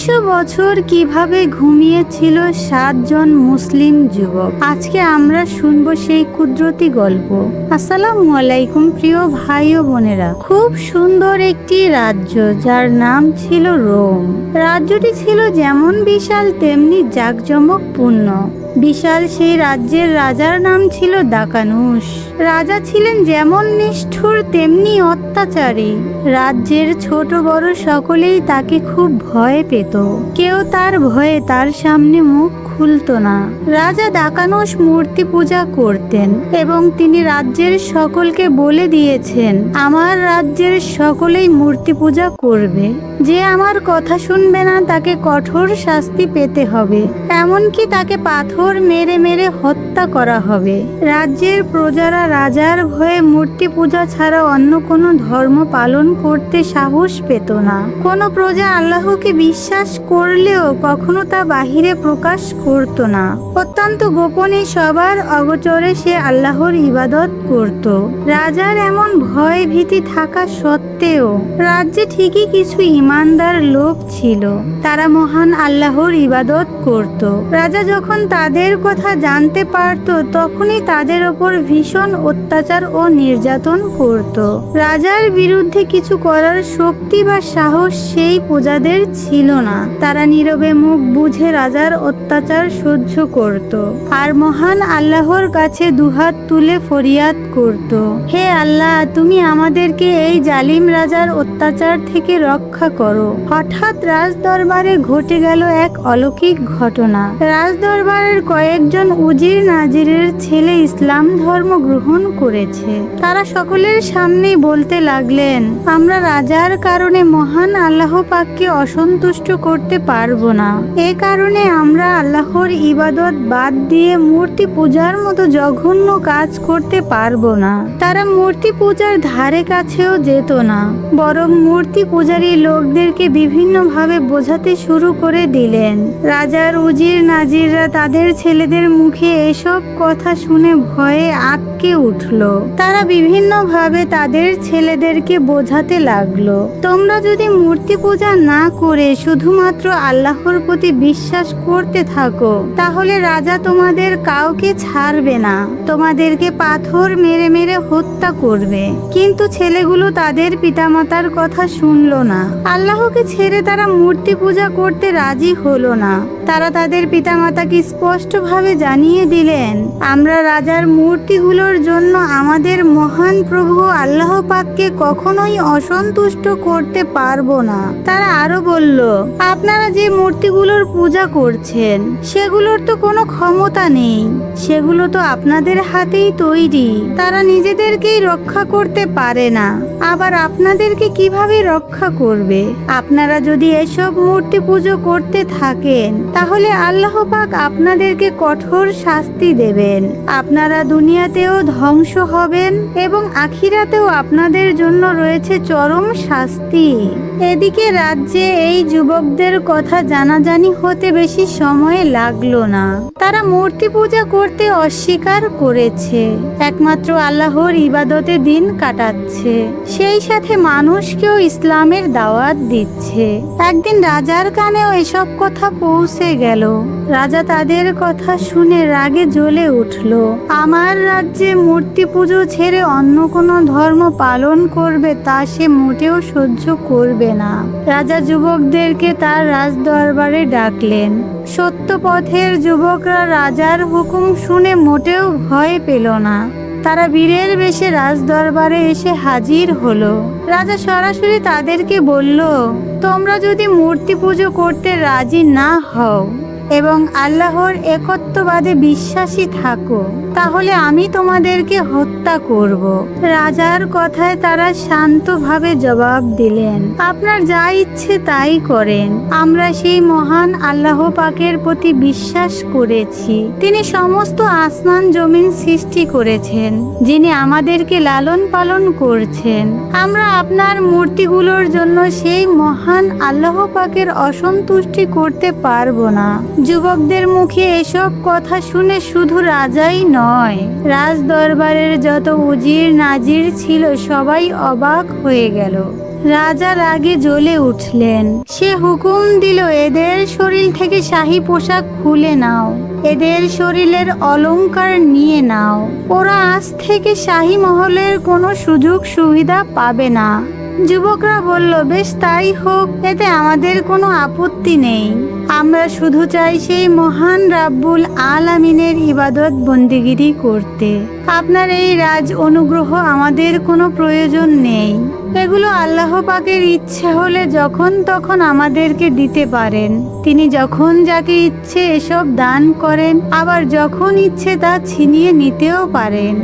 300 বছর কিভাবে ঘুমিয়েছিল 7 জন মুসলিম যুবক। আজকে আমরা শুনবো সেই কুদরতি গল্প। আসসালামু আলাইকুম প্রিয় ভাই ও বোনেরা। খুব সুন্দর একটি রাজ্য যার নাম ছিল রোম। রাজ্যটি ছিল যেমন বিশাল তেমনি জাঁকজমকপূর্ণ। বিশাল সেই রাজ্যের রাজার নাম ছিল দাকানুস। রাজা ছিলেন যেমন নিষ্ঠুর তেমনি অত্যাচারী। রাজ্যের ছোট বড় সকলেই তাকে খুব ভয় পেত। কেউ তার ভয়ে তার সামনে মুখ খুলতো না। রাজা দাকানুস মূর্তি পূজা করতেন এবং তিনি রাজ্যের সকলকে বলে দিয়েছেন, আমার রাজ্যের সকলেই মূর্তি পূজা করবে। যে আমার কথা শুনবে না তাকে কঠোর শাস্তি পেতে হবে, এমনকি তাকে পাথর মেরে মেরে হত্যা করা হবে। রাজ্যের প্রজারা রাজার ভয়ে মূর্তি পূজা ছাড়া অন্য কোনো ধর্ম পালন করতে সাহস পেত না। কোনো প্রজা আল্লাহকে বিশ্বাস করলেও কখনো তা বাহিরে প্রকাশ করত না। অত্যন্ত গোপনে সবার অগোচরে সে আল্লাহর ইবাদত করত। রাজার এমন ভয় ভীতি থাকা সত্ত্বেও রাজ্যে ঠিকই কিছু ইমানদার লোক ছিল। তারা মহান আল্লাহর ইবাদত করত। রাজা যখন তাদের কথা জানতে পারত তখনই তাদের ওপর ভীষণ অত্যাচার ও নির্যাতন করত। রাজার বিরুদ্ধে কিছু করার শক্তি বা সাহস সেই প্রজাদের ছিল না। তারা নীরবে মুখ বুজে রাজার অত্যাচার সহ্য করত আর মহান আল্লাহর কাছে দুহাত তুলে ফরিয়াদ করত, হে আল্লাহ, তুমি আমাদেরকে এই জালিম রাজার অত্যাচার থেকে রক্ষা করো। হঠাৎ রাজদরবারে ঘটে গেল এক অলৌকিক ঘটনা। রাজদরবারের কয়েকজন উজির নাজিরের ছেলে ইসলাম ধর্ম গ্রহণ করেছে। তারা সকলের সামনেই বলতে লাগলেন, আমরা রাজার কারণে মহান আল্লাহ পাককে অসন্তুষ্ট করতে পারবো না। এ কারণে আমরা আল্লাহর ইবাদত বাদ দিয়ে মূর্তি পূজার মতো জঘন্য কাজ করতে পারবো না। তারা মূর্তি পূজার ধারে কাছেও যেত না, বরং মূর্তি পূজারী লোকদেরকে বিভিন্নভাবে বোঝাতে শুরু করে দিলেন। রাজার উজির নাজিররা তাদের ছেলেদের মুখে এসব কথা শুনে ভয়ে আঁতকে উঠল। তারা বিভিন্নভাবে তাদের ছেলেদেরকে বোঝাতে লাগলো, তোমরা যদি মূর্তি পূজা না করে শুধুমাত্র আল্লাহর প্রতি বিশ্বাস করতে থাকো তাহলে রাজা তোমাদের কাউকে ছাড়বে না, তোমাদেরকে পাথর মেরে মেরে হত্যা করবে। কিন্তু ছেলেগুলো তাদের পিতামাতার কথা শুনলো না। আল্লাহকে ছেড়ে তারা মূর্তি পূজা করতে রাজি হলো না। তারা তাদের পিতামাতাকে স্পষ্টভাবে জানিয়ে দিলেন, আমরা রাজার মূর্তিগুলোর জন্য আমাদের মহান প্রভু আল্লাহ পাককে কখনোই অসন্তুষ্ট করতে পারবো না। তারা আরো বলল, আপনারা যে মূর্তিগুলোর পূজা করছেন সেগুলোর তো কোনো ক্ষমতা নেই, সেগুলো তো আপনাদের হাতেই তৈরি, তারা নিজেদেরকেই রক্ষা করতে পারে না, আবার আপনাদেরকে কিভাবে রক্ষা করবে? আপনারা যদি এসব মূর্তি পুজো করতে থাকেন তাহলে আল্লাহ পাক আপনাদেরকে কঠোর শাস্তি দেবেন। আপনারা দুনিয়াতেও ধ্বংস হবেন এবং আখিরাতেও আপনাদের জন্য রয়েছে চরম শাস্তি। এদিকে রাজ্যে এই যুবকদের কথা জানাজানি হতে বেশি সময় লাগলো না। তারা মূর্তি পূজা করতে অস্বীকার করেছে, একমাত্র আল্লাহর ইবাদতে দিন কাটাচ্ছে, সেই সাথে মানুষকেও ইসলামের দাওয়াত দিচ্ছে। একদিন রাজার কানেও এসব কথা পৌঁছে গেল। রাজা তাদের কথা শুনে রাগে জ্বলে উঠল। আমার রাজ্যে মূর্তি পুজো ছেড়ে অন্য কোনো ধর্ম পালন করবে তা সে মোটেও সহ্য করবে না। রাজা যুবকদেরকে তার রাজদরবারে ডাকলেন। সত্য পথের যুবকরা রাজার হুকুম শুনে মোটেও ভয় পেল না। তারা বীরের বেশে রাজদরবারে এসে হাজির হলো। রাজা সরাসরি তাদেরকে বলল, তোমরা যদি মূর্তি পুজো করতে রাজি না হও এবং আল্লাহর একত্ববাদে বিশ্বাসী থাকো তাহলে আমি তোমাদেরকে হত্যা করব। রাজার কথায় তারা শান্তভাবে জবাব দিলেন, আপনার যা ইচ্ছে তাই করেন, আমরা সেই মহান আল্লাহ পাকের প্রতি বিশ্বাস করেছি। তিনি সমস্ত আসমান জমিন সৃষ্টি করেছেন, যিনি আমাদেরকে লালন পালন করছেন। আমরা আপনার মূর্তিগুলোর জন্য সেই মহান আল্লাহ পাকের অসন্তুষ্টি করতে পারবো না। যুবকদের মুখে এসব কথা শুনে শুধু রাজাই নয়, রাজ দরবারের যত উজির নাজির ছিল সবাই অবাক হয়ে গেল। রাজা রাগে জ্বলে উঠলেন। সে হুকুম দিল, এদের শরীর থেকে শাহী পোশাক খুলে নাও, এদের শরীরের অলংকার নিয়ে নাও। ওরা আজ থেকে শাহী মহলের কোনো সুযোগ সুবিধা পাবে না। যুবকরা বলল, বেশ তাই হোক, এতে আমাদের কোনো আপত্তি নেই। আমরা শুধু চাই সেই মহান রাব্বুল আলামিনের ইবাদত বন্দিগিরি করতে। আপনার এই রাজ অনুগ্রহ আমাদের কোনো প্রয়োজন নেই। এগুলো আল্লাহ পাকের ইচ্ছে হলে যখন তখন আমাদেরকে দিতে পারেন। তিনি যখন যাকে ইচ্ছে এসব দান করেন, আবার যখন ইচ্ছে তা ছিনিয়ে নিতেও পারেন।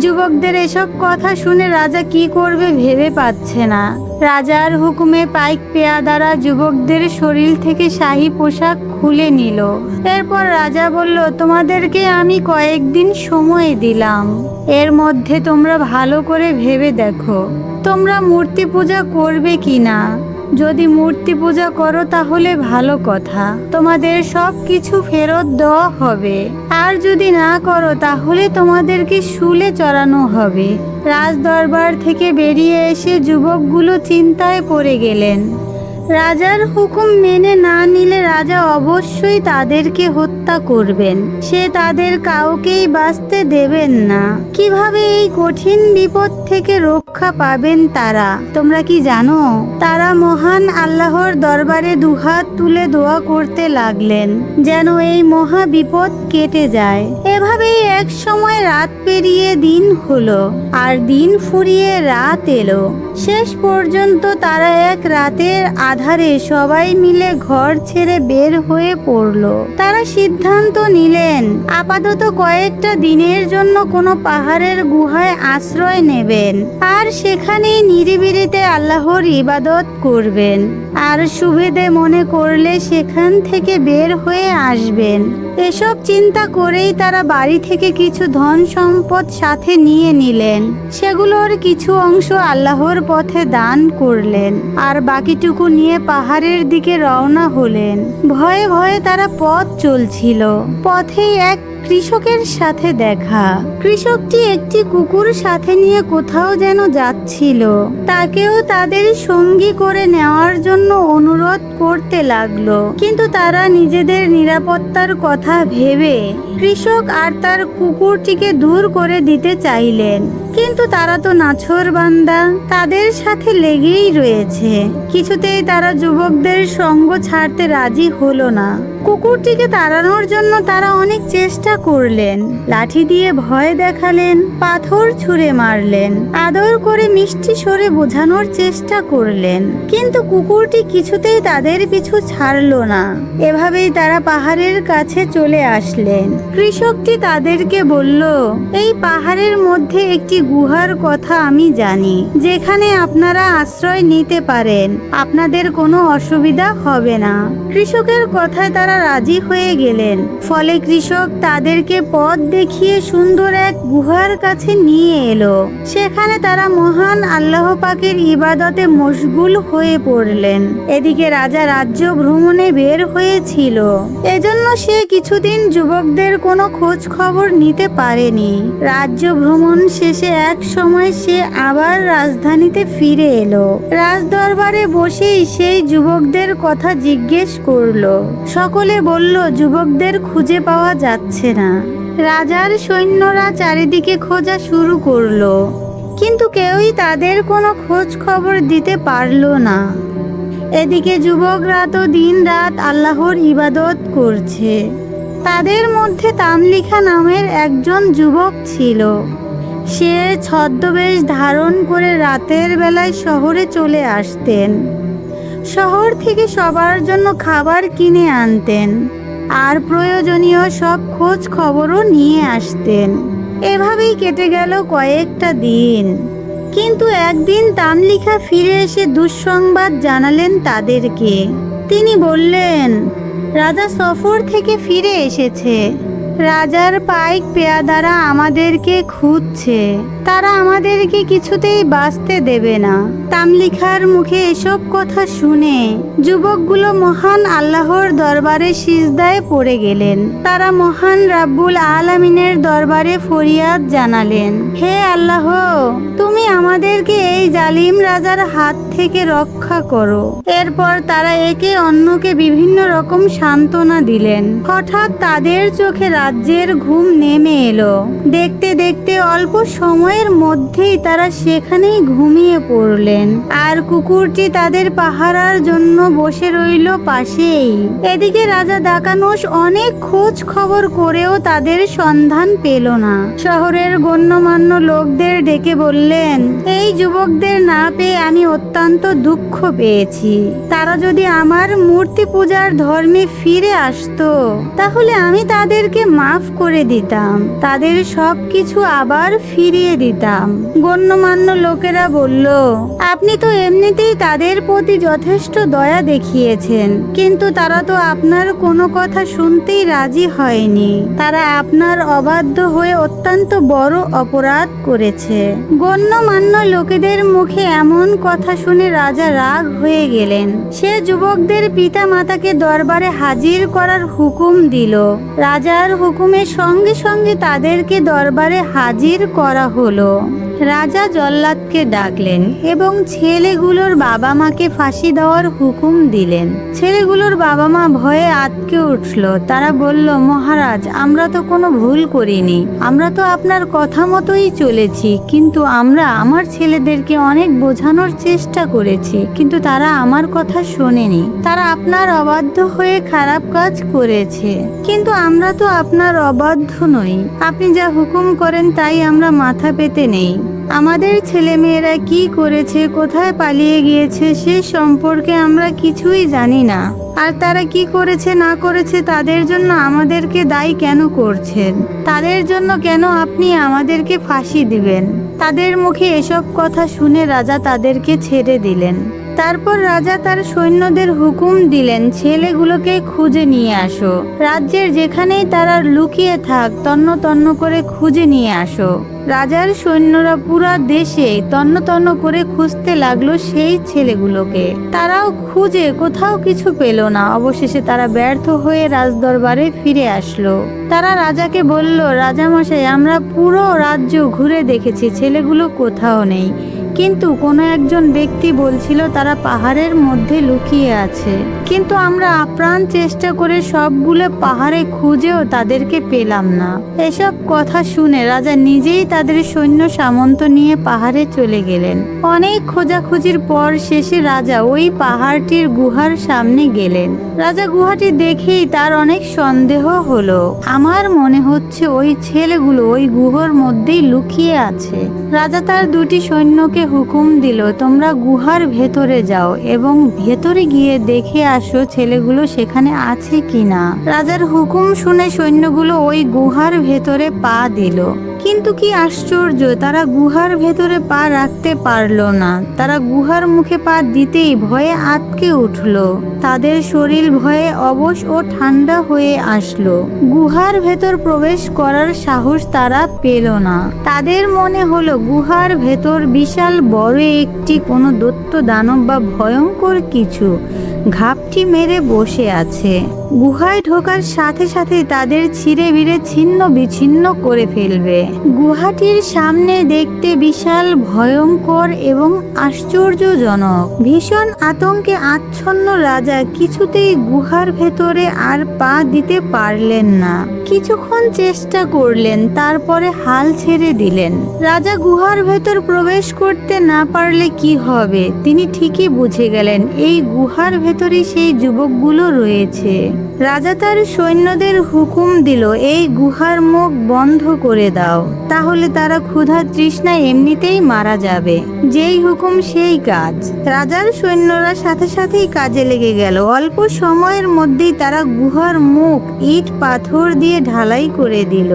যুবকদের এসব কথা শুনে রাজা কি করবে ভেবে পাচ্ছে না। রাজার হুকুমে পাইক পেয়াদারা যুবকদের শরীর থেকে শাহী পোশাক খুলে নিল। এরপর রাজা বলল, তোমাদেরকে আমি কয়েকদিন সময় দিলাম। এর মধ্যে তোমরা ভালো করে ভেবে দেখো, তোমরা মূর্তি পূজা করবে কিনা। যদি মূর্তি পূজা করো তাহলে ভালো কথা, তোমাদের সব কিছু ফেরত দেওয়া হবে। আর যদি না করো তাহলে তোমাদেরকে শুলে চড়ানো হবে। রাজ দরবার থেকে বেরিয়ে এসে যুবকগুলো চিন্তায় পড়ে গেলেন। রাজার হুকুম মেনে না নিলে রাজা অবশ্যই তাদেরকে হত্যা করবেন। সে তাদের কাউকেই বাঁচতে দেবেন না। কিভাবে এই কঠিন বিপদ থেকে রক্ষা পাবেন তারা? তোমরা কি জানো? তারা মহান আল্লাহর দরবারে দুহাত তুলে দোয়া করতে লাগলেন যেন এই মহা বিপদ কেটে যায়। এভাবেই এক সময় রাত পেরিয়ে দিন হলো, আর দিন ফুরিয়ে রাত এলো। শেষ পর্যন্ত তারা এক রাতের আধারে সবাই মিলে ঘর ছেড়ে বের হয়ে পড়ল। তারা সিদ্ধান্ত নিলেন আপাতত কয়েকটা দিনের জন্য কোনো পাহাড়ের গুহায় আশ্রয় নেবেন, আর সেখানেই নিরিবিলিতে আল্লাহর ইবাদত করবেন। আর সুবিধে মনে করলে সেখান থেকে বের হয়ে আসবেন। এসব চিন্তা করেই তারা বাড়ি থেকে কিছু ধন সম্পদ সাথে নিয়ে নিলেন। সেগুলোর কিছু অংশ আল্লাহর পথে দান করলেন, আর বাকিটুকু নিয়ে পাহাড়ের দিকে রওনা হলেন। ভয়ে ভয়ে তারা পথ চলছিল। পথেই এক কৃষকের সাথে দেখা। কৃষকটি একটি কুকুর সাথে নিয়ে কোথাও যেন যাচ্ছিল। তাকেও তাদের সঙ্গী করে নেওয়ার জন্য অনুরোধ করতে লাগলো, কিন্তু তারা নিজেদের নিরাপত্তার কথা ভেবে কৃষক আর তার কুকুরটিকে দূর করে দিতে চাইলেন। কিন্তু তারা তো নাছোড়বান্দা, তাদের সাথে লেগেই রয়েছে। কিছুতেই তারা যুবকদের সঙ্গ ছাড়তে রাজি হলো না। কুকুরটিকে তাড়ানোর জন্য তারা অনেক চেষ্টা করলেন। লাঠি দিয়ে ভয় দেখালেন, পাথর ছুঁড়ে মারলেন, আদর করে মিষ্টি স্বরে বোঝানোর চেষ্টা করলেন, কিন্তু কুকুরটি কিছুতেই তাদের পিছু ছাড়লো না। এভাবেই তারা পাহাড়ের কাছে চলে আসলেন। কৃষকটি তাদেরকে বলল, এই পাহাড়ের মধ্যে একটি গুহার কথা আমি জানি, যেখানে আপনারা আশ্রয় নিতে পারেন। আপনাদের কোনো অসুবিধা হবে না। কৃষকের কথায় তারা রাজি হয়ে গেলেন। ফলে কৃষক তাদেরকে পথ দেখিয়ে সুন্দর এক গুহার কাছে নিয়ে এলো। সেখানে তারা মহান আল্লাহ পাকের ইবাদতে মশগুল হয়ে পড়লেন। এদিকে রাজা রাজ্য ভ্রমণে বের হয়েছিল, এজন্য সে কিছুদিন যুবকদের কোনো খোঁজ খবর নিতে পারেনি। রাজ্য ভ্রমণ শেষে এক সময় সে আবার রাজধানীতে ফিরে এলো। রাজদরবারে বসেই সেই যুবকদের কথা জিজ্ঞেস করলো। সকলে বলল, যুবকদের খুঁজে পাওয়া যাচ্ছে না। রাজার সৈন্যরা চারিদিকে খোঁজা শুরু করলো, কিন্তু কেউই তাদের কোনো খোঁজ খবর দিতে পারলো না। এদিকে যুবকরা তো দিন রাত আল্লাহর ইবাদত করছে। তাদের মধ্যে তামলিখা নামের একজন যুবক ছিল। সে ছদ্মবেশ ধারণ করে রাতের বেলায় শহরে চলে আসতেন। শহর থেকে সবার জন্য খাবার কিনে আনতেন, আর প্রয়োজনীয় সব খোঁজ খবরও নিয়ে আসতেন। এভাবেই কেটে গেল কয়েকটা দিন। কিন্তু একদিন তামলিখা ফিরে এসে দুঃসংবাদ জানালেন তাদেরকে। তিনি বললেন, রাজা সফর থেকে ফিরে এসেছে। রাজার পাইক পেয়াদারা আমাদেরকে খুঁজছে। তারা আমাদেরকে কিছুতেই বাঁচতে দেবে না। তামলিখার মুখে এসব কথা শুনে যুবকগুলো মহান আল্লাহর দরবারে সিজদায় পড়ে গেলেন। তারা মহান রাব্বুল আলামিনের দরবারে ফরিয়াদ জানালেন, হে আল্লাহ, তুমি আমাদেরকে এই জালিম রাজার হাত থেকে রক্ষা করো। এরপর তারা একে অন্যকে বিভিন্ন রকম সান্ত্বনা দিলেন। হঠাৎ তাদের চোখে রাজ্যের ঘুম নেমে এলো। দেখতে দেখতে অল্প সময়ের মধ্যেই তারা সেখানেই ঘুমিয়ে পড়লেন, আর কুকুরটি তাদের পাহারার জন্য বসে রইল পাশেই। এদিকে রাজা দাকানুস অনেক খোঁজ খবর করেও তাদের সন্ধান পেল না। শহরের গণ্যমান্য লোকদের ডেকে বললেন, এই যুবকদের না পেয়ে আমি অত্যন্ত দুঃখ পেয়েছি। তারা যদি আমার মূর্তি পূজার ধর্মে ফিরে আসতো তাহলে আমি তাদেরকে মাফ করে দিতাম, তাদের সবকিছু আবার ফিরিয়ে দিতাম। গণ্যমান্য লোকেরা বলল, আপনি তো এমনিতেই তাদের প্রতি যথেষ্ট দয়া দেখিয়েছেন, কিন্তু তারা তো আপনার কোনো কথা শুনতেই রাজি হয়নি। তারা আপনার অবাধ্য হয়ে অত্যন্ত বড় অপরাধ করেছে। গণ্যমান্য লোকেদের মুখে এমন কথা শুনে রাজা রাগ হয়ে গেলেন। সে যুবকদের পিতা মাতাকে দরবারে হাজির করার হুকুম দিল। রাজার হুকুমের সঙ্গে সঙ্গে তাদেরকে দরবারে হাজির করা হলো। রাজা জল্লাদকে ডাকলেন এবং ছেলেগুলোর বাবা মাকে ফাঁসি দেওয়ার হুকুম দিলেন। ছেলেগুলোর বাবা মা ভয়ে আঁতকে উঠল। তারা বলল, মহারাজ, আমরা তো কোনো ভুল করিনি, আমরা তো আপনার কথা মতোই চলেছি, কিন্তু আমরা আমার ছেলেদেরকে অনেক বোঝানোর চেষ্টা করেছি, কিন্তু তারা আমার কথা শোনেনি। তারা আপনার অবাধ্য হয়ে খারাপ কাজ করেছে, কিন্তু আমরা তো আপনার অবাধ্য নই। আপনি যা হুকুম করেন তাই আমরা মাথা পেতে নেই। আমাদের ছেলেমেয়েরা কি করেছে, কোথায় পালিয়ে গিয়েছে সে সম্পর্কে আমরা কিছুই জানি না। আর তারা কি করেছে না করেছে তাদের জন্য আমাদেরকে দায়ী কেন করছেন? তাদের জন্য কেন আপনি আমাদেরকে ফাঁসি দিবেন? তাদের মুখে এসব কথা শুনে রাজা তাদেরকে ছেড়ে দিলেন। তারপর রাজা তার সৈন্যদের হুকুম দিলেন, ছেলেগুলোকে খুঁজে নিয়ে আসো। রাজ্যের যেখানেই তারা লুকিয়ে থাক তন্ন তন্ন করে খুঁজে নিয়ে আসো। রাজার সৈন্যরা পুরা দেশে তন্ন তন্ন করে খুঁজতে লাগলো সেই ছেলেগুলোকে। তারাও খুঁজে কোথাও কিছু পেল না। অবশেষে তারা ব্যর্থ হয়ে রাজদরবারে ফিরে আসলো। তারা রাজাকে বলল, রাজামশাই, আমরা পুরো রাজ্য ঘুরে দেখেছি, ছেলেগুলো কোথাও নেই, কিন্তু কোনো একজন ব্যক্তি বলছিল তারা পাহাড়ের মধ্যে লুকিয়ে আছে, কিন্তু আমরা আপ্রাণ চেষ্টা করে সবগুলো পাহাড়ে খুঁজেও তাদেরকে পেলাম না। এসব কথা শুনে রাজা নিজেই তাদের সৈন্য সামন্ত নিয়ে পাহাড়ে চলে গেলেন। অনেক খোঁজাখুঁজির পর শেষে রাজা ওই পাহাড়টির গুহার সামনে গেলেন। রাজা গুহাটি দেখেই তার অনেক সন্দেহ হলো। আমার মনে হচ্ছে ওই ছেলেগুলো ওই গুহার মধ্যেই লুকিয়ে আছে। রাজা তার দুটি সৈন্যকে হুকুম দিল, তোমরা গুহার ভেতরে যাও এবং ভেতরে গিয়ে দেখে আসো ছেলেগুলো সেখানে আছে কিনা। রাজার হুকুম শুনে সৈন্যগুলো ওই গুহার ভেতরে পা দিল, কিন্তু কি আশ্চর্য, তারা গুহার ভেতরে পা রাখতে পারলো না। তারা গুহার মুখে পা দিতেই ভয়ে আঁতকে উঠল। তাদের শরীর ভয়ে অবশ ও ঠান্ডা হয়ে আসলো। গুহার ভেতর প্রবেশ করার সাহস তারা পেল না। তাদের মনে হলো গুহার ভেতর বিশাল বড় একটি কোনো দৈত্য দানব বা ভয়ঙ্কর কিছু ঘাপটি মেরে বসে আছে। গুহায় ঢোকার সাথে সাথে তাদের ছিঁড়ে বিড়ে ছিন্ন বিচ্ছিন্ন করে ফেলবে। গুহাটির সামনে দেখতে বিশাল, ভয়ঙ্কর এবং আশ্চর্যজনক। ভীষণ আতঙ্কে আচ্ছন্ন রাজা কিছুতেই গুহার ভেতরে আর পা দিতে পারলেন না। কিছুক্ষণ চেষ্টা করলেন, তারপরে হাল ছেড়ে দিলেন। রাজা গুহার ভেতর প্রবেশ করতে না পারলে কি হবে তিনি ঠিকই বুঝে গেলেন, এই গুহার ভেতরে সেই যুবকগুলো রয়েছে। রাজা তার সৈন্যদের হুকুম দিল, এই গুহার মুখ বন্ধ করে দাও, তাহলে তারা ক্ষুধা তৃষ্ণায় এমনিতেই মারা যাবে। যেই হুকুম সেই কাজ। রাজার সৈন্যরা সাথে সাথেই কাজে লেগে গেল। অল্প সময়ের মধ্যেই তারা গুহার মুখ ইট পাথর দিয়ে ঢালাই করে দিল।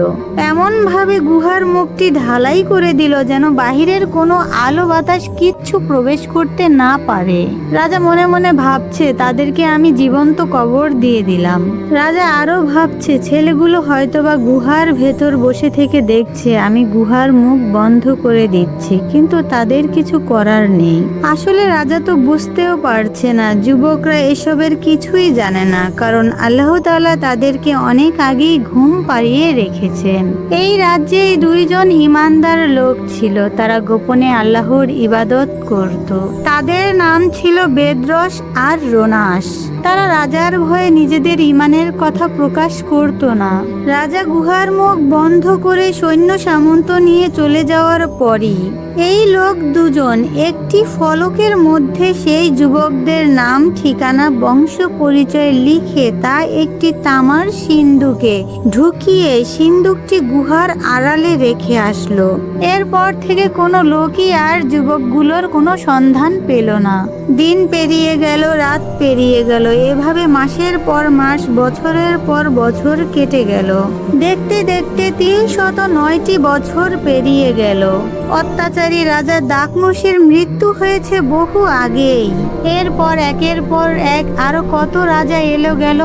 এমন ভাবে গুহার মুখটি ঢালাই করে দিল যেন বাহিরের কোনো আলো বাতাস কিচ্ছু প্রবেশ করতে না পারে। রাজা মনে মনে ভাবছে, তাদেরকে আমি জীবন্ত কবর দিয়ে দিলাম। রাজা আরো ভাবছে, ছেলেগুলো হয়তোবা গুহার ভেতর বসে থেকে দেখছে আমি গুহার মুখ বন্ধ করে দিচ্ছি, কিন্তু তাদের কিছু করার নেই। আসলে রাজা তো বুঝতেও পারছে না, যুবকরা এসবের কিছুই জানে না, কারণ আল্লাহ তাআলা তাদেরকে অনেক আগেই ঘুম পাড়িয়ে রেখেছেন। এই রাজ্যে দুইজন ঈমানদার লোক ছিল, তারা গোপনে আল্লাহর ইবাদত করত। তাদের নাম ছিল বেদরস আর রোনাস। তারা রাজার ভয়ে নিজেদের ঈমানের কথা প্রকাশ করত না। রাজা গুহার মুখ বন্ধ করে সৈন্য সামন্ত নিয়ে চলে যাওয়ার পরই এই লোক দুজন একটি ফলকের মধ্যে সেই যুবকদের নাম, ঠিকানা, বংশ পরিচয় লিখে তা একটি তামার সিন্দুকে ঢুকিয়ে সিন্দুকটি গুহার আড়ালে রেখে আসলো। এরপর থেকে কোনো লোকই আর যুবকগুলোর কোনো সন্ধান পেল না। দিন পেরিয়ে গেল, রাত পেরিয়ে গেল, এভাবে মাসের পর মাস, বছরের পর বছর কেটে গেল। দেখতে দেখতে 309টি বছর পেরিয়ে গেল। অত্যাচারী রাজা দাকনুসের মৃত্যু হয়েছে বহু আগেই। এরপর একের পর এক আরো কত রাজা এলো গেল।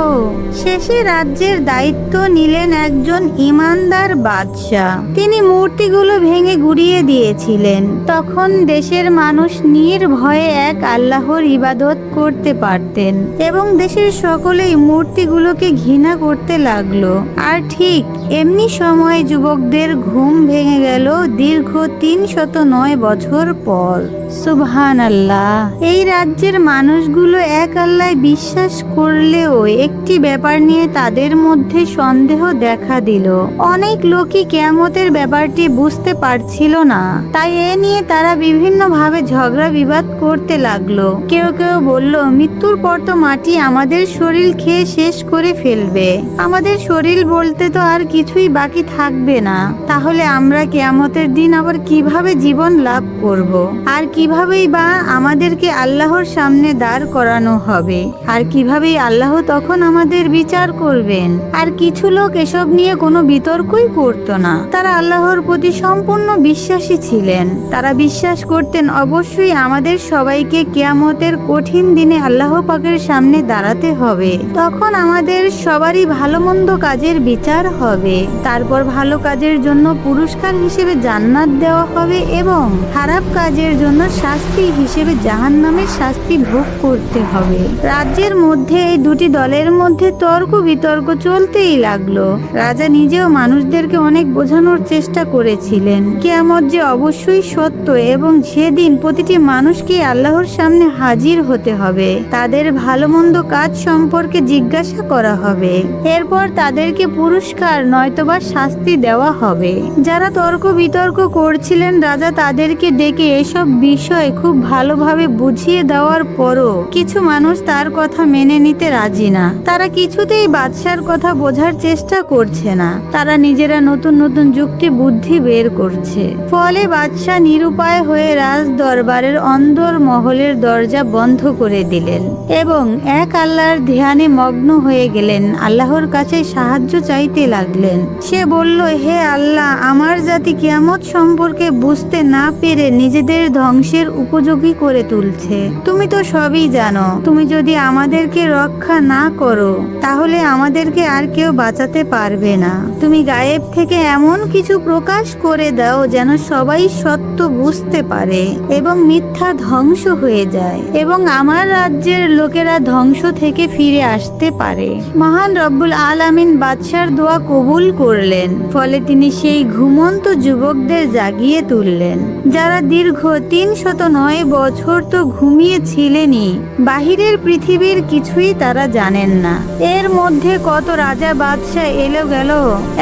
শেষে রাজ্যের দায়িত্ব নিলেন একজন ঈমানদার বাদশাহ। তিনি মূর্তিগুলো ভেঙে গুড়িয়ে দিয়েছিলেন। তখন দেশের মানুষ নির্ভয়ে এক আল্লাহর ইবাদত করতে পারতেন এবং দেশের সকলেই মূর্তিগুলোকে ঘৃণা করতে লাগলো। আর ঠিক এমনি সময় যুবকদের ঘুম ভেঙে গেল দীর্ঘ 309 বছর পর। সুবহানাল্লাহ। এই রাজ্যের মানুষগুলো এক আল্লাহয় বিশ্বাস করলেও একটি ব্যাপার নিয়ে তাদের মধ্যে সন্দেহ দেখা দিল। অনেক লোকই কিয়ামতের ব্যাপারটি বুঝতে পারছিল না, তাই এ নিয়ে তারা বিভিন্ন ভাবে ঝগড়া বিবাদ করতে লাগলো। কেউ কেউ বলল, মৃত্যুর পর তো মাটি আমাদের শরীর খেয়ে শেষ করে ফেলবে, আমাদের শরীর বলতে তো আর কিছুই বাকি থাকবে না, তাহলে আমরা কিয়ামতের দিন আবার কিভাবে জীবন লাভ করব? আর কিভাবেই বা আমাদেরকে আল্লাহর সামনে দাঁড় করানো হবে? আর কিভাবেই আল্লাহ তখন আমাদের বিচার করবেন? আর কিছু লোক এসব নিয়ে কোনো বিতর্কই করত না। তারা আল্লাহর প্রতি সম্পূর্ণ বিশ্বাসী ছিলেন। তারা বিশ্বাস করতেন অবশ্যই আমাদের সবাইকে কিয়ামতের কঠিন দিনে আল্লাহ পাকের সামনে দাঁড়াতে হবে। তখন আমাদের সবারই ভালো মন্দ কাজের বিচার হবে, তারপর ভালো কাজের জন্য পুরস্কার হিসেবে জান্নাত দেওয়া হবে এবং খারাপ কাজের জন্য শাস্তি হিসেবে জাহান্নামের শাস্তি ভোগ করতে হবে। রাজ্যের মধ্যে এই দুটি দলের মধ্যে তর্ক বিতর্ক চলতেই লাগলো। রাজা নিজেও মানুষদেরকে অনেক বোঝানোর চেষ্টা করেছিলেন কিয়ামত যে অবশ্যই সত্য এবং সেদিন প্রতিটি মানুষকে আল্লাহর সামনে হাজির হতে হবে, তাদের ভালো মন্দ কাজ সম্পর্কে জিজ্ঞাসা করা হবে, এরপর তাদেরকে পুরস্কার নয়তোবা শাস্তি দেওয়া হবে। যারা তর্ক বিতর্ক করছিলেন রাজা তাদেরকে ডেকে এসব বিষয় খুব ভালোভাবে বুঝিয়ে দেওয়ার পরও কিছু মানুষ তার কথা মেনে নিতে রাজি না। তারা কিছুতেই বাদশার কথা বোঝার চেষ্টা করছে না। তারা নিজেরা নতুন নতুন যুক্তি বুদ্ধি বের করছে। ফলে বাদশাহ নিরুপায় হয়ে রাজ দরবারের অন্দর মহলের দরজা বন্ধ করে দিলেন এবং এক আল্লাহর ধ্যানে মগ্ন হয়ে গেলেন। আল্লাহর কাছে সাহায্য চাইতে লাগলেন। সে বলল, হে আল্লাহ, আমার জাতি কিয়ামত সম্পর্কে বুঝতে না পেরে নিজেদের ধ্বংসের উপযোগী করে তুলছে। তুমি তো সবই জানো। তুমি যদি আমাদেরকে রক্ষা না করো তাহলে আমাদেরকে আর কেউ বাঁচাতে পারবে না। তুমি গায়েব থেকে এমন কিছু প্রকাশ করে দাও যেন সবাই সত্য বুঝতে পারে এবং মিথ্যা ধ্বংস হয়ে যায় এবং আমার রাজ্যের লোকেরা ধ্বংস থেকে ফিরে আসতে পারে। মহান রব্বুল আলামিন বাদশার দোয়া কবুল করলেন। ফলে তিনি সেই ঘুমন্ত যুবকদের জাগিয়ে তুললেন, যারা দীর্ঘ 309 বছর তো ঘুমিয়েছিলেনই, বাহিরের পৃথিবীর কিছুই তারা জানেন না। এর মধ্যে কত রাজা বাদশাহ এলো গেল।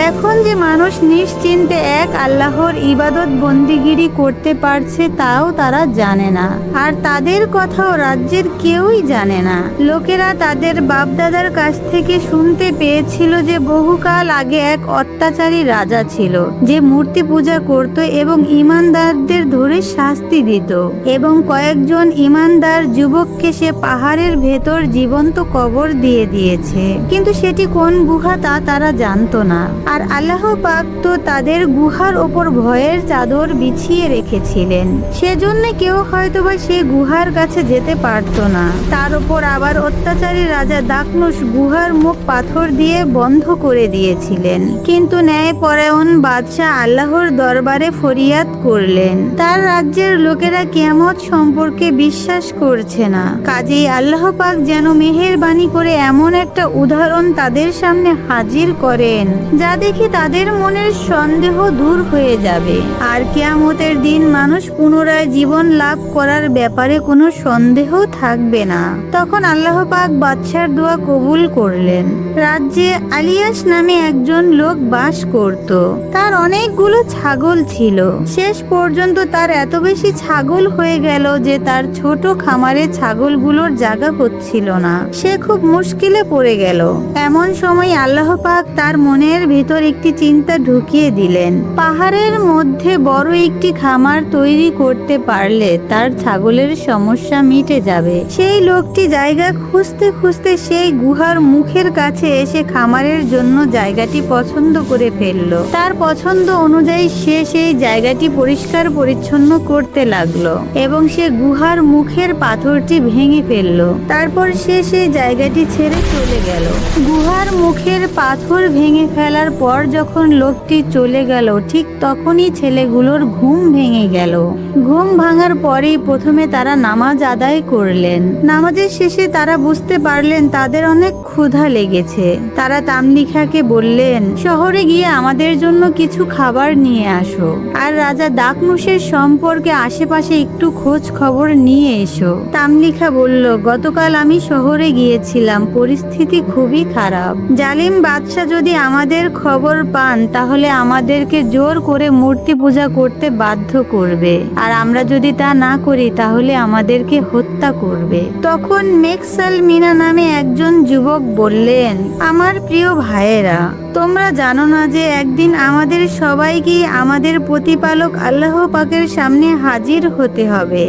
এখন যে মানুষ নিশ্চিন্তে এক আল্লাহর ইবাদত বন্দিগিরি করতে পারছে তাও তারা জানে না, আর তাদের কথাও রাজ্যের কেউই জানে না। লোকেরা তাদের বাপদাদার কাছ থেকে শুনতে পেয়েছিল যে বহুকাল আগে এক অত্যাচারী রাজা ছিল, যে মূর্তি পূজা করত এবং ঈমানদারদের ধরে শাস্তি দিত, এবং কয়েকজন ঈমানদার যুবককে সে পাহাড়ের ভেতর জীবন্ত কবর দিয়ে দিয়েছে, কিন্তু সেটি কোন গুহা তা তারা জানতো না। আর আল্লাহ পাক তো তাদের গুহার ওপর ভয়ের চাদর বিছিয়ে রেখেছিলেন, সেজন্য কেউ হয়তোবা সে গুহার কাছে যেতে পারত না। তার উপর আবার অত্যাচারী রাজা দাকনুস গুহার মুখ পাথর দিয়ে বন্ধ করে দিয়েছিলেন। কিন্তু ন্যায়পরায়ণ বাদশাহ আল্লাহর দরবারে ফরিয়াদ করলেন। তার রাজ্যের লোকেরা কিয়ামত সম্পর্কে বিশ্বাস করছে না, কাজেই আল্লাহ পাক যেন মেহেরবানি করে এমন একটা উদাহরণ তাদের সামনে হাজির করেন যা দেখে তাদের মনের সন্দেহ দূর হয়ে যাবে, আর কিয়ামতের দিন মানুষ পুনরায় জীবন লাভ করার ব্যাপারে কোনো সন্দেহ থাকবে না। তখন আল্লাহ পাক বাদশার দোয়া কবুল করলেন। রাজ্যে আলিয়াস নামে একজন লোক বাস করত। তার অনেকগুলো ছাগল ছিল। শেষ পর্যন্ত তার এত বেশি ছাগল হয়ে গেল যে তার ছোট খামারে ছাগলগুলোর জায়গা হচ্ছিল না। সে খুব মুশকিলে পড়ে গেল। এমন সময় আল্লাহ পাক তার মনের ভিতর একটি চিন্তা ঢুকিয়ে দিলেন। পাহাড়ের মধ্যে বড় একটি খামার তৈরি করতে পারলে তার ছাগলের সমস্যা মিটে যাবে। সেই লোকটি জায়গা খুঁজতে খুঁজতে সেই গুহার মুখের কাছে এসে খামারের জন্য জায়গাটি পছন্দ করে ফেলল। তার পছন্দ অনুযায়ী সে সেই জায়গাটি পরিষ্কার পরিচ্ছন্ন করতে লাগলো এবং সে গুহার মুখের পাথরটি ভেঙে ফেলল। তারপর সে সেই জায়গাটি ছেড়ে চলে গেল। গুহার মুখের পাথর ভেঙে ফেলার পর যখন লোকটি চলে গেল, ঠিক তখনই ছেলেগুলোর ঘুম ভেঙে গেল। ঘুম ভাঙার পরেই প্রথমে তারা নামাজ আদায় করলেন। নামাজের শেষে তারা বুঝতে পারলেন তাদের অনেক ক্ষুধা লেগেছে। তারা তামলিখাকে বললেন, শহরে গিয়ে আমাদের জন্য কিছু খাবার নিয়ে আসো, আর রাজা দাকনুসের সম্পর্কে আশেপাশে একটু খোঁজ খবর নিয়ে এসো। তামলিখা বলল, গতকাল আমি শহরে গিয়েছিলাম, পরিস্থিতি খুবই খারাপ। জালিম বাদশা যদি আমাদের খবর পান তাহলে আমাদেরকে জোর করে মূর্তি পূজা করতে বাধ্য করবে, আর আমরা যদি তা না করি তাহলে আমাদেরকে হত্যা করবে। তখন মেকসাল মিনা নামে একজন যুবক বললেন, আমার প্রিয় ভাইয়েরা, তোমরা জানো না যে একদিন আমাদের সবাইকে আমাদের প্রতিপালক আল্লাহ পাকের সামনে হাজির হতে হবে।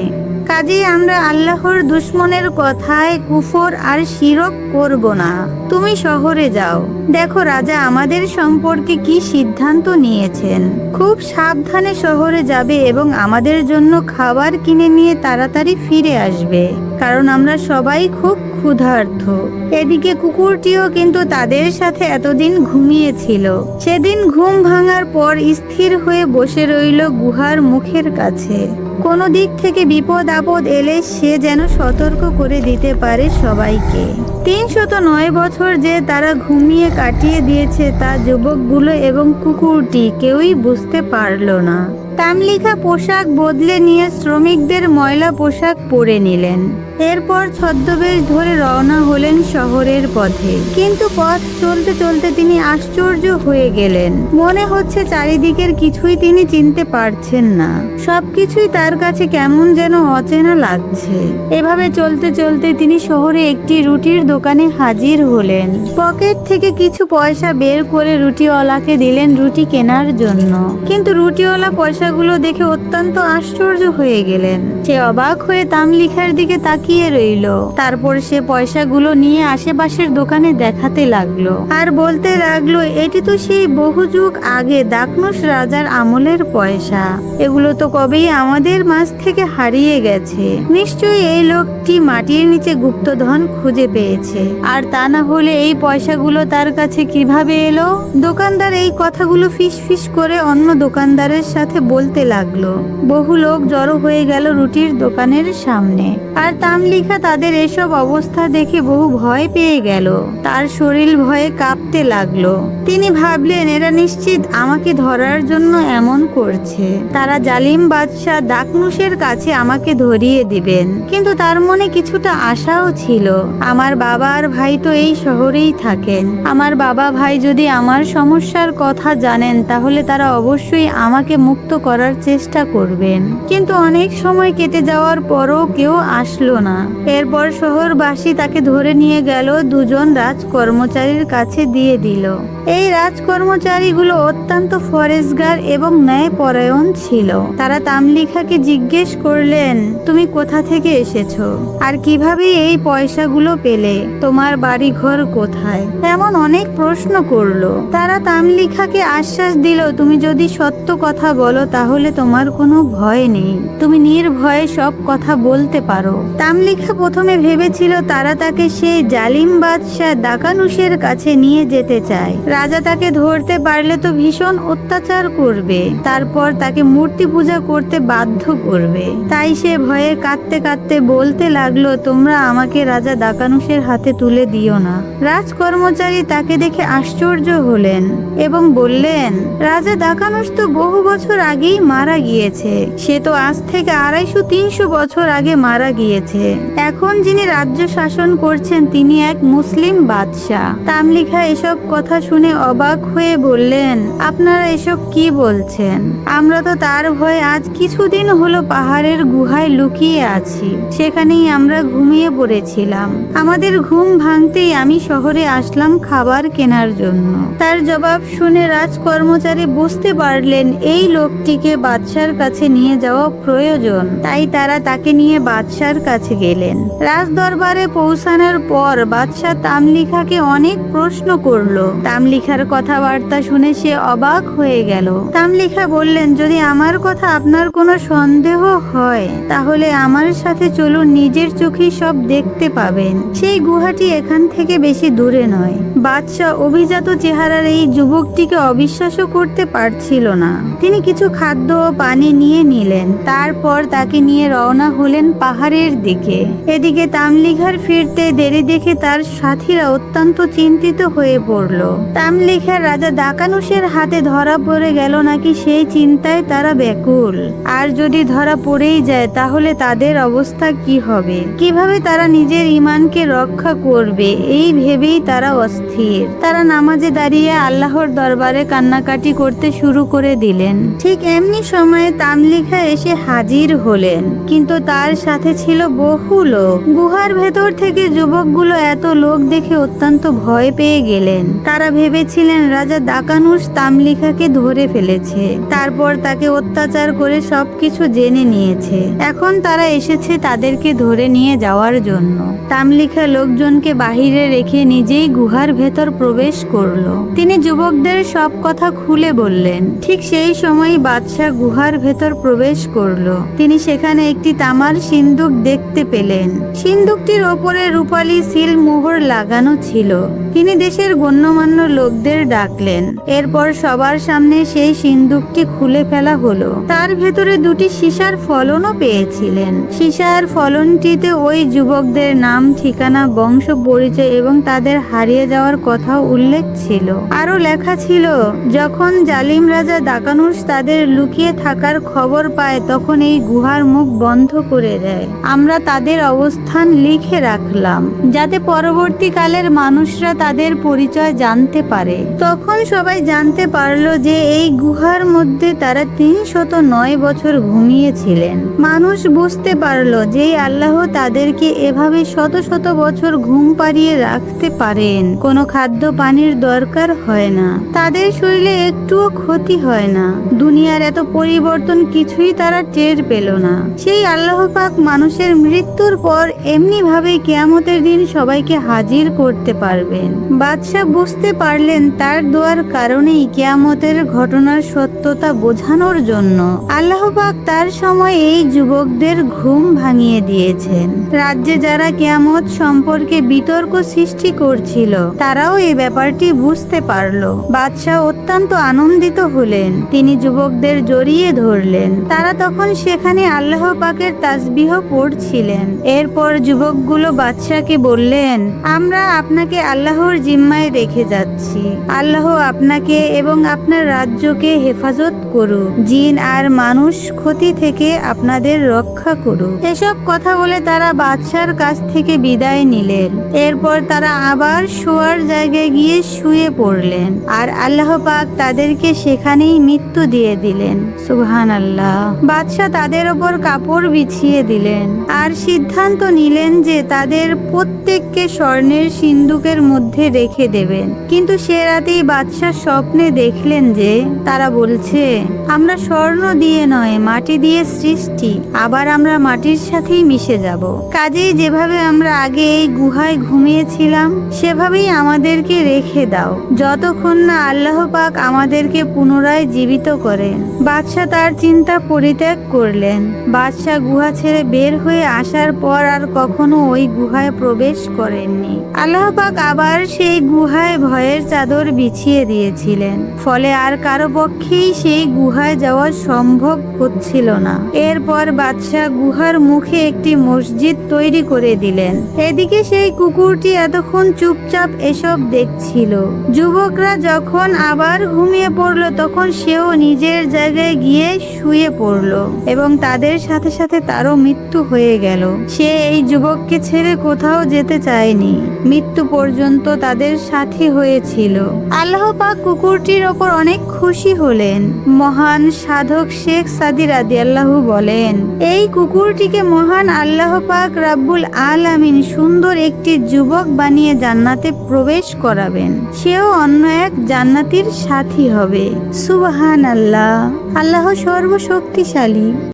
কাজেই আমরা আল্লাহর দুশ্মনের কথায় কুফর আর শিরক করব না। তুমি শহরে যাও, দেখো রাজা আমাদের সম্পর্কে কি সিদ্ধান্ত নিয়েছেন। খুব সাবধানে শহরে যাবে এবং আমাদের জন্য খাবার কিনে নিয়ে তাড়াতাড়ি ফিরে আসবে, কারণ আমরা সবাই খুব ক্ষুধার্ত। এদিকে কুকুরটিও কিন্তু তাদের সাথে এতদিন ঘুমিয়েছিল। সেদিন ঘুম ভাঙার পর স্থির হয়ে বসে রইল গুহার মুখের কাছে। কোনো দিক থেকে বিপদ আপদ এলে সে যেন সতর্ক করে দিতে পারে সবাইকে। 309 বছর যে তারা ঘুমিয়ে কাটিয়ে দিয়েছে তা যুবকগুলো এবং কুকুরটি কেউই বুঝতে পারল না। তামলিখা পোশাক বদলে নিয়ে শ্রমিকদের ময়লা পোশাক পরে নিলেন। এরপর ছদ্মবেশ ধরে রওনা হলেন শহরের পথে। কিন্তু পথ চলতে চলতে তিনি আশ্চর্য হয়ে গেলেন। মনে হচ্ছে চারিদিকের কিছুই তিনি চিনতে পারছেন না। সবকিছুই তার কাছে কেমন যেন অচেনা লাগছে। এভাবে চলতে চলতে তিনি শহরে একটি রুটির দোকানে হাজির হলেন। পকেট থেকে কিছু পয়সা বের করে রুটিওয়ালাকে দিলেন রুটি কেনার জন্য। কিন্তু রুটিওয়ালা পয়সাগুলো দেখে অত্যন্ত আশ্চর্য হয়ে গেলেন। সে অবাক হয়ে তামলিখার দিকে তাকিয়ে রইল। তারপর সে পয়সাগুলো নিয়ে আশেপাশের দোকানে দেখাতে লাগলো আর বলতে লাগলো, এটি তো সেই বহু যুগ আগে দাকনুস রাজার আমলের পয়সা। এগুলো তো কবেই আমাদের মাঝ থেকে হারিয়ে গেছে। নিশ্চয়ই এই লোকটি মাটির নিচে গুপ্তধন খুঁজে পেয়েছে, আর তা না হলে এই পয়সাগুলো তার কাছে কিভাবে এলো? দোকানদার এই কথাগুলো ফিস ফিস করে অন্য দোকানদারের সাথে বলতে লাগলো। বহু লোক জড়ো হয়ে গেল রুটির দোকানের সামনে, আর তামলিখা তাদের এসব অবস্থা দেখে বহু ভয় পেয়ে গেল। তার শরীর ভয়ে কাঁপতে লাগলো। তিনি ভাবলেন, এরা নিশ্চিত আমাকে ধরার জন্য এমন করছে। তারা জালিম বাদশাহ দাকনুসের কাছে আমাকে ধরিয়ে দিবেন। কিন্তু তার মনে কিছুটা আশাও ছিল। আমার বাবা আর ভাই তো এই শহরেই থাকেন। আমার বাবা ভাই যদি আমার সমস্যার কথা জানেন তাহলে তারা অবশ্যই আমাকে মুক্ত করার চেষ্টা করবেন। কিন্তু অনেক সময় কেটে যাওয়ার পরও কেউ আসলো না। এরপর শহরবাসী তাকে ধরে নিয়ে গেল, দুজন রাজকর্মচারীর কাছে দিয়ে দিল। এই রাজকর্মচারীগুলো অত্যন্ত ফরেজগার এবং ন্যায়পরায়ণ ছিল। তারা তামলিখাকে জিজ্ঞেস করলেন, তুমি কোথা থেকে এসেছো আর কিভাবে এই পয়সাগুলো পেলে? তোমার বাড়ি ঘর কোথায়? এমন অনেক প্রশ্ন করলো। তারা তামলিখাকে আশ্বাস দিল, তুমি যদি সত্য কথা বলো তাহলে তোমার কোনো ভয় নেই, তুমি নির্ভয়ে সব কথা বলতে পারো। তামলিখা প্রথমে ভেবেছিল তারা তাকে সেই জালিম বাদশাহ দাকানুসের কাছে নিয়ে যেতে চায়। রাজা তাকে ধরতে পারলে তো ভীষণ অত্যাচার করবে, তারপর তাকে মূর্তি পূজা করতে বাধ্য করবে। তাই সে ভয়ে কাঁদতে কাঁদতে বলতে লাগলো, তোমরা আমাকে রাজা দাকানুসের হাতে তুলে দিও না। রাজকর্মচারী তাকে দেখে আশ্চর্য হলেন এবং বললেন, রাজা দাকানুস তো বহু বছর আগেই মারা গিয়েছে। সে তো আজ থেকে 250-300 বছর আগে মারা গিয়েছে। এখন যিনি রাজ্য শাসন করছেন তিনি এক মুসলিম বাদশাহ। তামলিখা এসব কথা শুনে অবাক হয়ে বললেন, আপনারা এসব কি বলছেন? আমরা তো তার ভয়ে আজ কিছুদিন হলো পাহাড়ের গুহায় লুকিয়ে আছি, সেখানেই আমরা ঘুমিয়ে পড়েছিলাম। আমাদের ঘুম ভাঙতেই আমি শহরে আসলাম খাবার কেনার জন্য। তার জবাব শুনে রাজকর্মচারী বুঝতে পারলেন এই লোকটিকে বাদশার কাছে নিয়ে যাওয়া প্রয়োজন। তাই তারা তাকে নিয়ে বাদশার কাছে গেলেন। রাজদরবারে পৌঁছানোর পর বাদশাহ তামলিখাকে অনেক প্রশ্ন করলো। তামলিখার কথাবার্তা শুনে সে অবাক হয়ে গেল। তামলিখা বললেন, যদি আমার কথা আপনার কোনো সন্দেহ হয় তাহলে আমার সাথে চলুন, নিজের চোখেই সব দেখতে পাবেন। সেই গুহাটি এখান থেকে বেশি দূরে নয়। বাদশাহ অভিজাত চেহারার এই যুবকটিকে অবিশ্বাসও করতে পারছিল না। তিনি কিছু খাদ্য ও পানি নিয়ে নিলেন, তারপর তাকে নিয়ে রওনা হলেন পাহাড়ের দিকে। এদিকে তামলিখার ফিরতে দেরি দেখে তার সাথীরা অত্যন্ত চিন্তিত হয়ে পড়ল। তামলিখার রাজা দাকানুসের হাতে ধরা পড়ে গেল নাকি সেই চিন্তায় তারা ব্যাকুল। আর যদি ধরা পড়েই যায় তাহলে তাদের অবস্থা কি হবে? কিভাবে তারা নিজের ঈমানকে রক্ষা করবে এই ভেবেই তারা অস্থির। তারা নামাজে দাঁড়িয়ে আল্লাহর দরবারে কান্নাকাটি করতে শুরু করে দিলেন। ঠিক এমনি সময়ে তামলিখা এসে হাজির হলেন, কিন্তু তার সাথে ছিল বহু লোক। গুহার ভেতর থেকে যুবকগুলো এত লোক দেখে অত্যন্ত ভয় পেয়ে গেলেন। তারা ভেবেছিলেন রাজা দাকানুস তামলিখাকে ধরে ফেলেছে, তারপর তাকে অত্যাচার করে সবকিছু জেনে নিয়েছে। এখন তারা এসেছে তাদেরকে ধরে নিয়ে যাওয়ার জন্য। তামলিখা লোকজনকে বাহিরে রেখে নিজেই গুহার ভেতর প্রবেশ করলো। তিনি যুবকদের সব কথা খুলে বললেন। ঠিক সেই সময় বাদশাহ গুহার ভেতর প্রবেশ করলো। তিনি সেখানে একটি তামার সিন্দুক দেখতে পেলেন। সিন্দুকটির ওপরে রূপালী সিল মোহর লাগানো ছিল। তিনি দেশের গণ্যমান্য লোকদের ডাকলেন। এরপর সবার সামনে সেই সিন্দুকটি খুলে ফেলা হলো। তার ভেতরে দুটি সীসার ফলনও পেয়েছিলেন। সীসার ফলনটিতে ওই যুবকদের নাম, ঠিকানা, বংশ পরিচয় এবং তাদের হারিয়ে যাওয়ার কথাও উল্লেখ ছিল। আরো লেখা ছিল, যখন জালিম রাজা দাকানুস তাদের লুকিয়ে থাকার খবর পায় তখন এই গুহার মুখ বন্ধ করে দেয়। আমরা তাদের অবস্থান লিখে রাখলাম যাতে পরবর্তীকালের মানুষরা তাদের পরিচয় জানতে পারে। তখন সবাই জানতে পারলো যে এই গুহার মধ্যে তারা 309 বছর ঘুমিয়েছিলেন। মানুষ বুঝতে পারলো যে আল্লাহ তাদেরকে এভাবে শত শত বছর ঘুম পাড়িয়ে রাখতে পারেন। কোনো খাদ্য পানির দরকার হয় না, তাদের শরীরে একটুও ক্ষতি হয় না। দুনিয়ার এত পরিবর্তন কিছুই তারা টের পেল না। সেই আল্লাহ পাক মানুষের মৃত্যুর পর এমনি ভাবে কিয়ামতের দিন সবাইকে হাজির করতে পারবেন। বাদশাহ বুঝতে পারলেন তার দোয়ার কারণেই কিয়ামতের ঘটনার সত্যতা বোঝানোর জন্য আল্লাহ পাক তার সময় এই যুবকদের ঘুম ভাঙিয়ে দিয়েছেন। রাজ্যে যারা কিয়ামত সম্পর্কে বিতর্ক সৃষ্টি করছিল তারাও এই ব্যাপারটি বুঝতে পারল। বাদশাহ অত্যন্ত আনন্দিত হলেন। তিনি যুবকদের জড়িয়ে ধরলেন। তারা তখন সেখানে আল্লাহ পাকের তাসবিহ পড়ছিলেন। এরপর যুবকগুলো বাদশাহকে বললেন, আমরা আপনাকে আল্লাহর জিম্মায় রেখে যাচ্ছি। আল্লাহ আপনাকে এবং আপনার রাজ্যকে হেফাজত করুক। জিন আর মানুষ ক্ষতি থেকে আপনাদের রক্ষা করুক। এসব কথা বলে তারা বাদশার কাছ থেকে বিদায় নিলেন। এরপর তারা আবার শোয়ার জায়গায় গিয়ে শুয়ে পড়লেন। আর আল্লাহ পাক পাক তাদেরকে সেখানেই মৃত্যু দিয়ে দিলেন। সুবহানাল্লাহ। বাদশাহ তাদের ওপর কাপড় বিছিয়ে দিলেন আর সিদ্ধান্ত নিলেন যে তাদের প্রত্যেককে স্বর্ণের সিন্দুকের মধ্যে রেখে দেবেন। কিন্তু সে রাতেই বাদশাহ স্বপ্নে দেখলেন যে তারা বলছে, আমরা স্বর্ণ দিয়ে নয়, মাটি দিয়ে সৃষ্টি, আবার আমরা মাটির সাথেই মিশে যাব। কাজেই যেভাবে আমরা আগে এই গুহায় ঘুমিয়েছিলাম সেভাবেই আমাদেরকে রেখে দাও, যতক্ষণ না আল্লাহ পাক আমাদেরকে পুনরায় জীবিত করেন। বাদশাহ তার চিন্তা পরিত্যাগ করলেন। বাদশাহ গুহা ছেড়ে বের হয়ে আসার পর আর কখনো ওই গুহায় প্রবেশ করেননি। আল্লাহ পাক আবার সেই গুহায় ভয়ের চাদর বিছিয়ে দিয়েছিলেন, ফলে আর কারো পক্ষেই সেই গুহায় যাওয়া সম্ভব হচ্ছিল না। এরপর বাদশাহ গুহার মুখে একটি মসজিদ তৈরি করে দিলেন। এদিকে সেই কুকুরটি এতক্ষণ চুপচাপ এসব দেখছিল। যুবকরা যখন আবার ঘুমিয়ে পড়ল তখন সেও নিজের জায়গায় গিয়ে শুয়ে পড়ল এবং তাদের সাথে সাথে তারও মৃত্যু হয়ে গেল। সে এই যুবককে ছেড়ে কোথাও যেতে চায়নি, মৃত্যু পর্যন্ত তাদের সাথী হয়েছিল। আল্লাহ পাক কুকুরটির ওপর অনেক খুশি হলেন। মহান সাধক শেখ সাদি রাদিয়াল্লাহু বলেন, এই কুকুরটিকে মহান আল্লাহ পাক রাব্বুল আলামিন সুন্দর একটি যুবক বানিয়ে জান্নাতে প্রবেশ করাবেন। সেও অন্য এক জান্নাতীর সাথী হবে। সুবহানাল্লাহ। আল্লাহ সর্বশক্তিশালী।